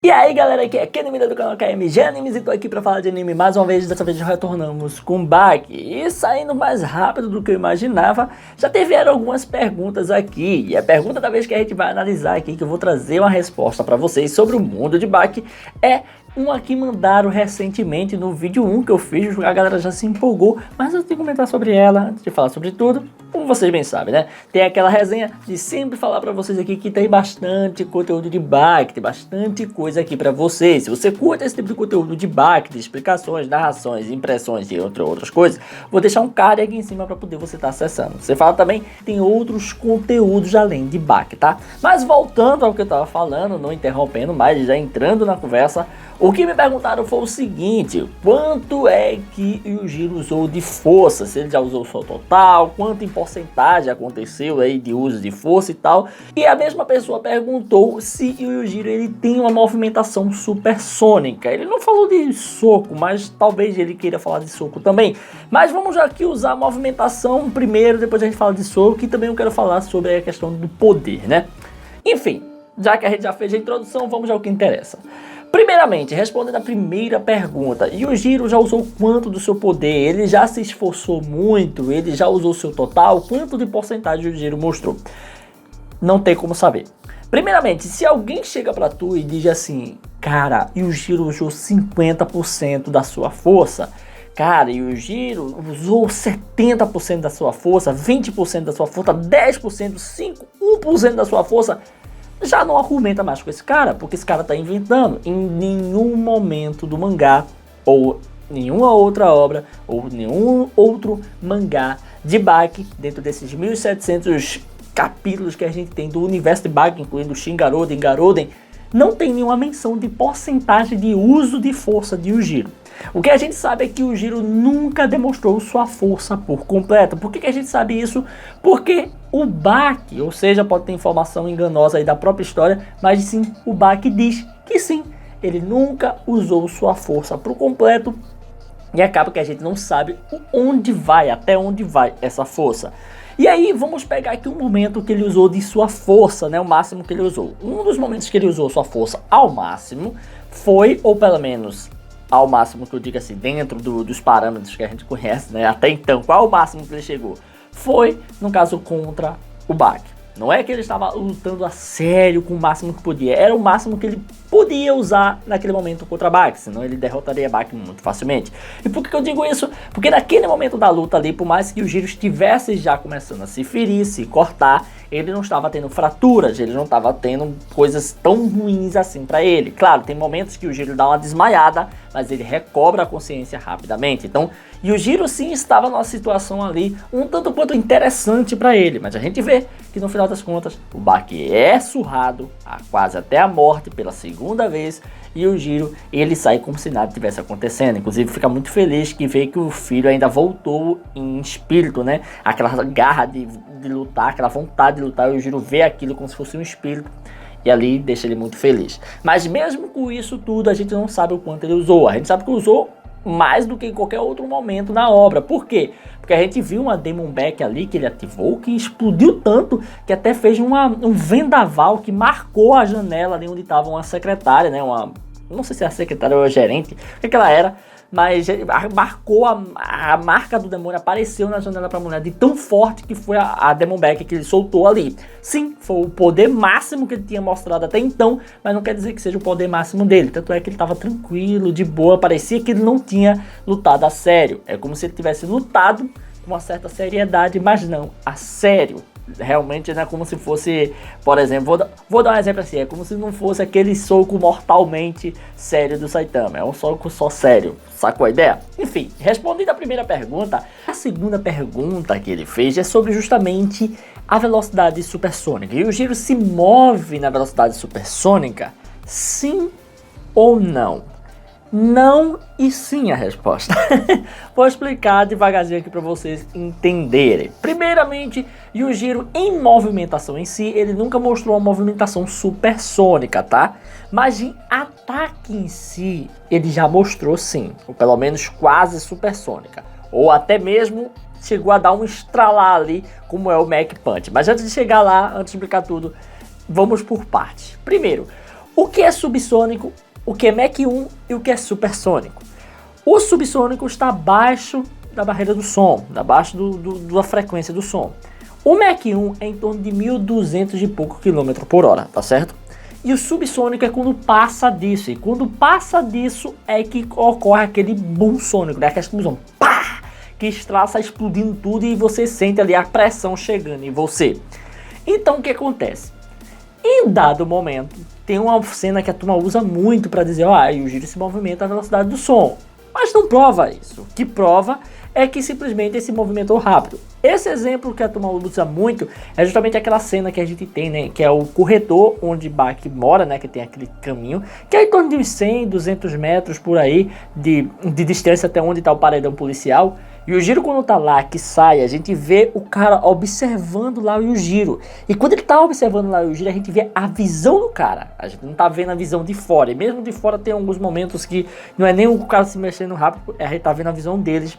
E aí galera, aqui é Kenny do canal KMG Animes e tô aqui pra falar de anime mais uma vez. Dessa vez retornamos com Baki e saindo mais rápido do que eu imaginava. Já tiveram algumas perguntas aqui e a pergunta da vez que a gente vai analisar aqui, que eu vou trazer uma resposta pra vocês sobre o mundo de Baki, é uma que mandaram recentemente no vídeo 1 que eu fiz. A galera já se empolgou, mas eu tenho que comentar sobre ela antes de falar sobre tudo. Como vocês bem sabem, né? Tem aquela resenha de sempre falar pra vocês aqui que tem bastante conteúdo de Baki, tem bastante coisa aqui pra vocês. Se você curte esse tipo de conteúdo de Baki, de explicações, narrações, impressões e outras coisas, vou deixar um card aqui em cima pra poder você estar acessando. Você fala também, tem outros conteúdos além de Baki, tá? Mas voltando ao que eu tava falando, não interrompendo mais, já entrando na conversa, o que me perguntaram foi o seguinte: quanto é que o Yujiro usou de força? Se ele já usou o seu total, quanto em porcentagem aconteceu aí de uso de força e tal. E a mesma pessoa perguntou se o Yujiro ele tem uma movimentação supersônica. Ele não falou de soco, mas talvez ele queira falar de soco também. Mas vamos já aqui usar a movimentação primeiro, depois a gente fala de soco, e também eu quero falar sobre a questão do poder, né? Enfim, já que a gente já fez a introdução, vamos ao que interessa. Primeiramente, respondendo a primeira pergunta, Yujiro já usou quanto do seu poder? Ele já se esforçou muito? Ele já usou seu total? Quanto de porcentagem o Yujiro mostrou? Não tem como saber. Primeiramente, se alguém chega pra tu e diz assim: cara, Yujiro usou 50% da sua força. Cara, Yujiro usou 70% da sua força, 20% da sua força, 10%, 5%, 1% da sua força. Já não argumenta mais com esse cara, porque esse cara tá inventando. Em nenhum momento do mangá, ou nenhuma outra obra, ou nenhum outro mangá de Baki, dentro desses 1700 capítulos que a gente tem do universo de Baki, incluindo Shingaroden, Garoden, não tem nenhuma menção de porcentagem de uso de força de Yujiro. O que a gente sabe é que o Yujiro nunca demonstrou sua força por completo. Por que a gente sabe isso? Porque o Baki, ou seja, pode ter informação enganosa aí da própria história, mas sim, o Baki diz que sim, ele nunca usou sua força por completo. E acaba que a gente não sabe onde vai, até onde vai essa força. E aí vamos pegar aqui um momento que ele usou de sua força, né, o máximo que ele usou. Um dos momentos que ele usou sua força ao máximo foi, ou pelo menos ao máximo que eu digo assim, dentro dos parâmetros que a gente conhece, né, até então, qual o máximo que ele chegou? Foi, no caso, contra o Baki. Não é que ele estava lutando a sério com o máximo que podia, era o máximo que ele podia usar naquele momento contra Baki, senão ele derrotaria Baki muito facilmente. E por que eu digo isso? Porque naquele momento da luta ali, por mais que o Yujiro estivesse já começando a se ferir, se cortar, ele não estava tendo fraturas, ele não estava tendo coisas tão ruins assim pra ele. Claro, tem momentos que o Yujiro dá uma desmaiada, mas ele recobra a consciência rapidamente. Então, Yujiro sim estava numa situação ali um tanto quanto interessante pra ele, mas a gente vê que no final das contas o Baki é surrado quase até a morte pela segunda vez, e o Yujiro ele sai como se nada tivesse acontecendo. Inclusive fica muito feliz que vê que o filho ainda voltou em espírito, né? Aquela garra de lutar, aquela vontade de lutar, o Yujiro vê aquilo como se fosse um espírito. E ali deixa ele muito feliz. Mas mesmo com isso tudo, a gente não sabe o quanto ele usou. A gente sabe que usou mais do que em qualquer outro momento na obra. Por quê? Porque a gente viu uma Demon Back ali que ele ativou, que explodiu tanto que até fez um vendaval que marcou a janela ali onde estava uma secretária, né? Não sei se é a secretária ou a gerente, o que ela era, mas marcou a marca do demônio, apareceu na janela pra mulher de tão forte que foi a Demon Back que ele soltou ali. Sim, foi o poder máximo que ele tinha mostrado até então, mas não quer dizer que seja o poder máximo dele. Tanto é que ele tava tranquilo, de boa, parecia que ele não tinha lutado a sério. É como se ele tivesse lutado com uma certa seriedade, mas não a sério. Realmente não é como se fosse, por exemplo, vou dar um exemplo assim, é como se não fosse aquele soco mortalmente sério do Saitama, é um soco só sério, sacou a ideia? Enfim, respondendo a primeira pergunta, a segunda pergunta que ele fez é sobre justamente a velocidade supersônica. E o Yujiro se move na velocidade supersônica, sim ou não? Não e sim a resposta. Vou explicar devagarzinho aqui para vocês entenderem. Primeiramente, Yujiro em movimentação em si, ele nunca mostrou uma movimentação supersônica, tá? Mas em ataque em si, ele já mostrou sim, ou pelo menos quase supersônica. Ou até mesmo chegou a dar um estralar ali, como é o Mach Punch. Mas antes de chegar lá, antes de explicar tudo, vamos por partes. Primeiro, O que é subsônico, o que é Mach 1 e o que é supersônico? O subsônico está abaixo da barreira do som, abaixo da frequência do som. O Mach 1 é em torno de 1.200 e pouco km por hora, tá certo? E o subsônico é quando passa disso, e quando passa disso é que ocorre aquele boom sônico, né? Aquela explosão, pá! Que estraça explodindo tudo e você sente ali a pressão chegando em você. Então o que acontece? Em dado momento, tem uma cena que a turma usa muito para dizer, o giro se movimenta à velocidade do som. Mas não prova isso. O que prova é que simplesmente esse movimento é rápido. Esse exemplo que a turma usa muito é justamente aquela cena que a gente tem, né? Que é o corredor onde Bach mora, né? Que tem aquele caminho, que é em torno de uns 100, 200 metros por aí de distância até onde está o paredão policial. E o Giro, quando tá lá, que sai, a gente vê o cara observando lá o Giro. E quando ele tá observando lá o Giro, a gente vê a visão do cara. A gente não tá vendo a visão de fora. E mesmo de fora tem alguns momentos que não é nem o cara se mexendo rápido, a gente tá vendo a visão deles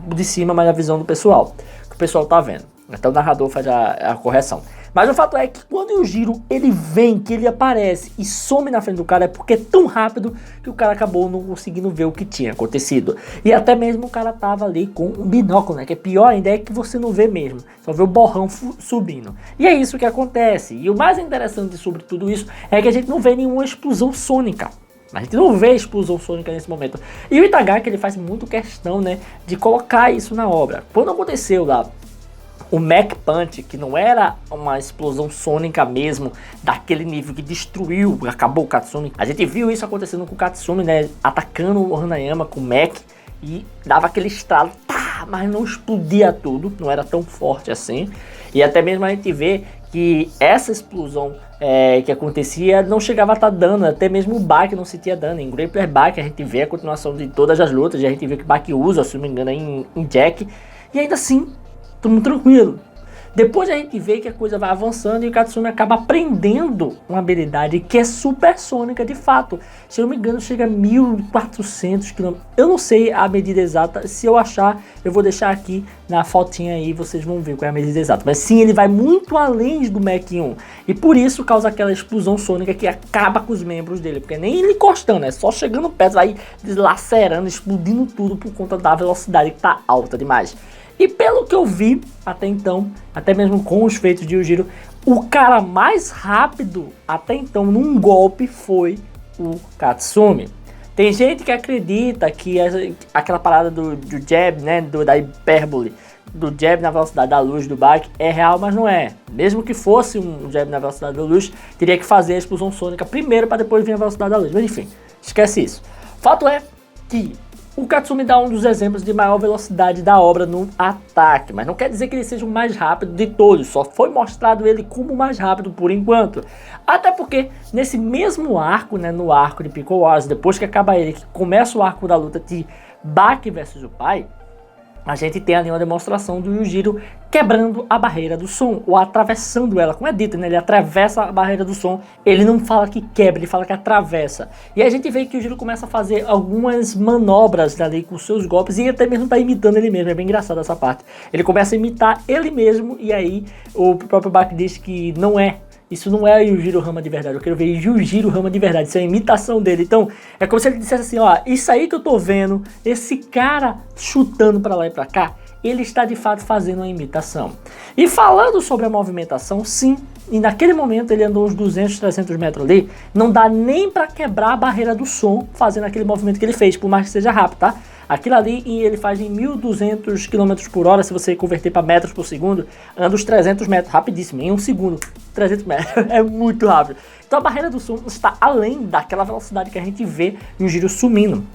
de cima, mas a visão do pessoal. Que o pessoal tá vendo. Então o narrador faz a correção. Mas o fato é que quando o Giro ele vem, que ele aparece e some na frente do cara, é porque é tão rápido que o cara acabou não conseguindo ver o que tinha acontecido. E até mesmo o cara tava ali com um binóculo, né? Que é pior ainda, é que você não vê mesmo, só vê o borrão subindo. E é isso que acontece. E o mais interessante sobre tudo isso é que a gente não vê nenhuma explosão sônica. A gente não vê explosão sônica nesse momento. E o Itagaki ele faz muito questão, né, de colocar isso na obra. Quando aconteceu lá o Mach Punch, que não era uma explosão sônica mesmo, daquele nível que destruiu, acabou o Katsumi. A gente viu isso acontecendo com o Katsumi, né, atacando o Hanayama com o Mach e dava aquele estralo, tá, mas não explodia tudo, não era tão forte assim. E até mesmo a gente vê que essa explosão que acontecia não chegava a estar dando, até mesmo o Bach não sentia dano. Em Grappler Bach a gente vê a continuação de todas as lutas, e a gente vê que o Bach usa, se não me engano, em Jack, e ainda assim tudo tranquilo. Depois a gente vê que a coisa vai avançando e o Katsumi acaba aprendendo uma habilidade que é supersônica de fato. Se eu não me engano, chega a 1.400 km. Eu não sei a medida exata. Se eu achar, eu vou deixar aqui na fotinha aí, vocês vão ver qual é a medida exata. Mas sim, ele vai muito além do Mach 1. E por isso causa aquela explosão sônica que acaba com os membros dele. Porque nem ele encostando, é só chegando perto, vai deslacerando, explodindo tudo por conta da velocidade que está alta demais. E pelo que eu vi até então, até mesmo com os feitos de Yujiro, o cara mais rápido até então num golpe foi o Katsumi. Tem gente que acredita que aquela parada do jab, né, da hipérbole, do jab na velocidade da luz do Bach é real, mas não é. Mesmo que fosse um jab na velocidade da luz, teria que fazer a explosão sônica primeiro para depois vir a velocidade da luz. Mas enfim, esquece isso. Fato é que o Katsumi dá um dos exemplos de maior velocidade da obra no ataque, mas não quer dizer que ele seja o mais rápido de todos, só foi mostrado ele como o mais rápido por enquanto. Até porque nesse mesmo arco, né, no arco de Pico Wars, depois que acaba ele, que começa o arco da luta de Bach versus o pai, a gente tem ali uma demonstração do Yujiro quebrando a barreira do som, ou atravessando ela, como é dito, né? Ele atravessa a barreira do som, ele não fala que quebra, ele fala que atravessa. E a gente vê que o Yujiro começa a fazer algumas manobras ali com seus golpes, e até mesmo tá imitando ele mesmo, é bem engraçado essa parte. Ele começa a imitar ele mesmo, e aí o próprio Bach diz que não é. Isso não é Yujiro Hama de verdade, eu quero ver Yujiro Hama de verdade, isso é a imitação dele. Então, é como se ele dissesse assim, ó, isso aí que eu tô vendo, esse cara chutando pra lá e pra cá, ele está de fato fazendo uma imitação. E falando sobre a movimentação, sim, e naquele momento ele andou uns 200, 300 metros ali, não dá nem pra quebrar a barreira do som fazendo aquele movimento que ele fez, por mais que seja rápido, tá? Aquilo ali ele faz em 1.200 km por hora, se você converter para metros por segundo, anda os 300 metros, rapidíssimo, em um segundo, 300 metros, é muito rápido. Então a barreira do som está além daquela velocidade que a gente vê no Giro sumindo.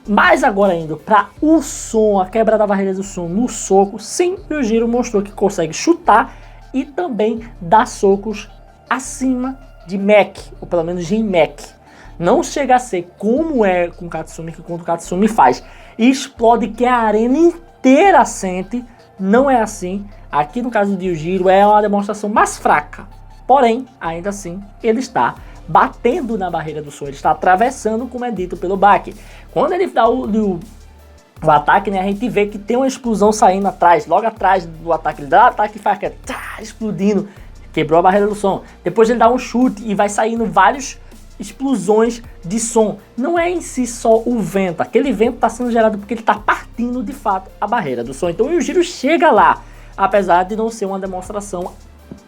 Mas agora indo para o som, a quebra da barreira do som no soco, sim, o Giro mostrou que consegue chutar e também dar socos acima de Mach, ou pelo menos de Mach. Não chega a ser como é com o Katsumi, que quando o Katsumi faz, explode que a arena inteira sente. Não é assim. Aqui no caso de Yujiro é uma demonstração mais fraca. Porém, ainda assim, ele está batendo na barreira do som. Ele está atravessando, como é dito pelo Bach. Quando ele dá o ataque, né, a gente vê que tem uma explosão saindo atrás. Logo atrás do ataque, ele dá o ataque e faz explodindo. Quebrou a barreira do som. Depois ele dá um chute e vai saindo vários explosões de som. Não é em si só o vento, aquele vento está sendo gerado porque ele está partindo de fato a barreira do som. Então o Yujiro chega lá, apesar de não ser uma demonstração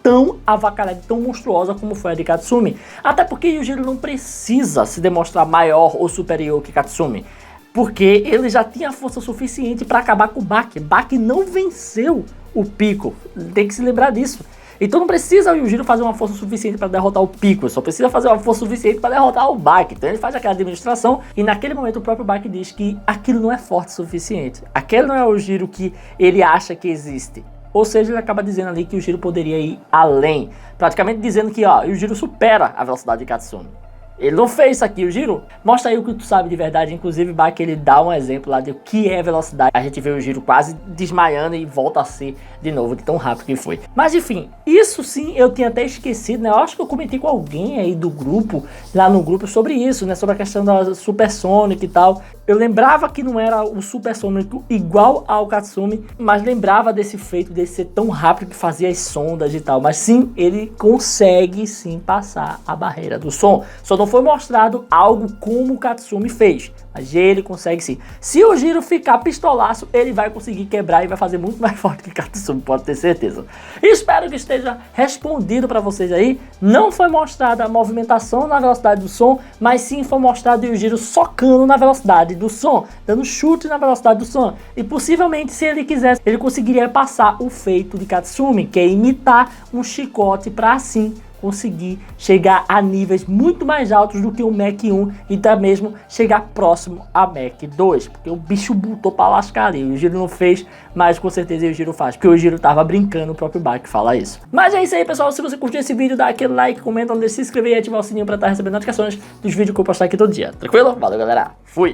tão avacalhada, tão monstruosa como foi a de Katsumi. Até porque Yujiro não precisa se demonstrar maior ou superior que Katsumi, porque ele já tinha força suficiente para acabar com o Baki. Baki não venceu o Piccolo, tem que se lembrar disso. Então não precisa o Yujiro fazer uma força suficiente para derrotar o Piccolo, só precisa fazer uma força suficiente para derrotar o Baki. Então ele faz aquela demonstração e naquele momento o próprio Baki diz que aquilo não é forte o suficiente. Aquele não é o Yujiro que ele acha que existe. Ou seja, ele acaba dizendo ali que o Yujiro poderia ir além, praticamente dizendo que o Yujiro supera a velocidade de Katsumi. Ele não fez isso aqui, o Yujiro. Mostra aí o que tu sabe de verdade. Inclusive, Baki, ele dá um exemplo lá de o que é velocidade. A gente vê o Yujiro quase desmaiando e volta a ser de novo, de tão rápido que foi. Mas enfim, isso sim eu tinha até esquecido, né? Eu acho que eu comentei com alguém aí do grupo, lá no grupo, sobre isso, né? Sobre a questão da Supersonic e tal. Eu lembrava que não era o Supersonic igual ao Katsumi, mas lembrava desse feito de ser tão rápido que fazia as sondas e tal. Mas sim, ele consegue sim passar a barreira do som. Só não foi mostrado algo como o Katsumi fez, mas ele consegue sim. Se o Yujiro ficar pistolaço, ele vai conseguir quebrar e vai fazer muito mais forte que o Katsumi, pode ter certeza. Espero que esteja respondido para vocês aí. Não foi mostrada a movimentação na velocidade do som, mas sim foi mostrado o Yujiro socando na velocidade do som, dando chute na velocidade do som. E possivelmente, se ele quisesse, ele conseguiria passar o feito de Katsumi, que é imitar um chicote para assim conseguir chegar a níveis muito mais altos do que o Mach 1 e até mesmo chegar próximo a Mach 2, porque o bicho botou pra lascar ali. O Yujiro não fez, mas com certeza o Yujiro faz, porque o Yujiro tava brincando, o próprio Baki fala isso. Mas é isso aí, pessoal. Se você curtiu esse vídeo, dá aquele like, comenta, não deixe de se inscrever e ativar o sininho pra estar recebendo notificações dos vídeos que eu postar aqui todo dia. Tranquilo? Valeu, galera. Fui!